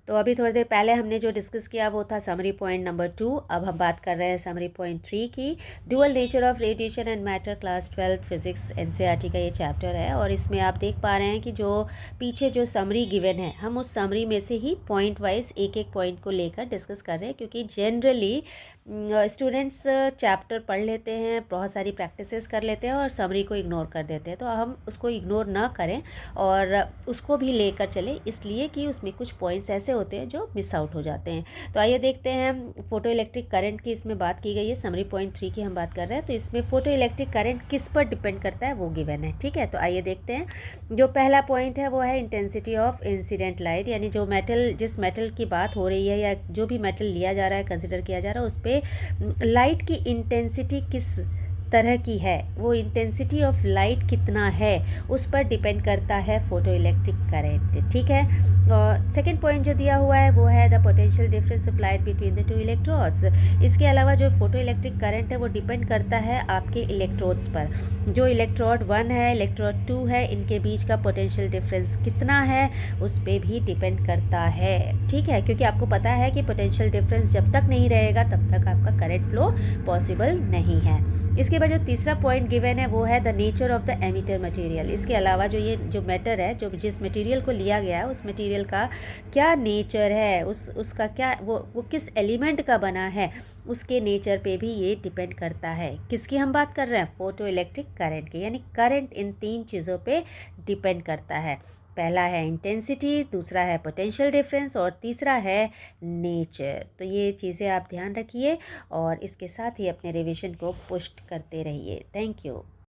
तो अभी थोड़ी देर पहले हमने जो डिस्कस किया वो था समरी पॉइंट नंबर 2। अब हम बात कर रहे हैं समरी पॉइंट 3 की। Dual nature of radiation and matter, class 12 physics NCERT का ये चैप्टर है। और इसमें आप देख पा रहे हैं कि जो पीछे जो समरी गिवन है, हम उस समरी में से ही पॉइंट वाइज एक एक पॉइंट को लेकर डिस्कस कर रहे हैं, क्योंकि जनरली स्टूडेंट्स चैप्टर पढ़ लेते हैं, बहुत सारी प्रैक्टिसेस कर लेते हैं और समरी को इग्नोर कर देते हैं। तो हम उसको इग्नोर ना करें और उसको भी लेकर चलें, इसलिए कि उसमें कुछ पॉइंट्स ऐसे होते हैं जो मिस आउट हो जाते हैं। तो आइए देखते हैं, फोटो इलेक्ट्रिक करंट की इसमें बात की गई है। समरी पॉइंट 3 की हम बात कर रहे हैं। तो इसमें फोटो इलेक्ट्रिक करंट किस पर डिपेंड करता है वो गिवन है, ठीक है। तो आइए देखते हैं। जो पहला पॉइंट है वो है इंटेंसिटी ऑफ इंसिडेंट लाइट, यानी जो मेटल, जिस मेटल की बात हो रही है या जो भी मेटल लिया जा रहा है, कंसिडर किया जा रहा है, उस पर लाइट की इंटेंसिटी किस तरह की है, वो इंटेंसिटी ऑफ लाइट कितना है, उस पर डिपेंड करता है फोटो इलेक्ट्रिक करंट, ठीक है। और सेकेंड पॉइंट जो दिया हुआ है वो है the potential difference applied between the 2 electrodes. इसके अलावा जो फोटो इलेक्ट्रिक करंट है वो डिपेंड करता है आपके इलेक्ट्रोड्स पर। जो इलेक्ट्रोड 1 है, इलेक्ट्रोड 2 है, इनके बीच का पोटेंशियल डिफरेंस कितना है उस पर भी डिपेंड करता है, ठीक है। क्योंकि आपको पता है कि पोटेंशियल डिफरेंस जब तक नहीं रहेगा तब तक आपका करंट फ्लो पॉसिबल नहीं है। इसके बाद जो तीसरा पॉइंट गिवन है वो है the nature of the emitter material. इसके अलावा जो ये जो मैटर है, जो जिस मटेरियल को लिया गया है, उस मटेरियल का क्या नेचर है, उसका क्या, वो किस एलिमेंट का बना है, उसके नेचर पे भी ये डिपेंड करता है। किसकी हम बात कर रहे हैं? फोटो इलेक्ट्रिक करंट की। यानी करंट इन 3 चीज़ों पे डिपेंड करता है। पहला है इंटेंसिटी, दूसरा है पोटेंशियल डिफरेंस और तीसरा है नेचर। तो ये चीज़ें आप ध्यान रखिए और इसके साथ ही अपने रिवीजन को पुष्ट करते रहिए। Thank you.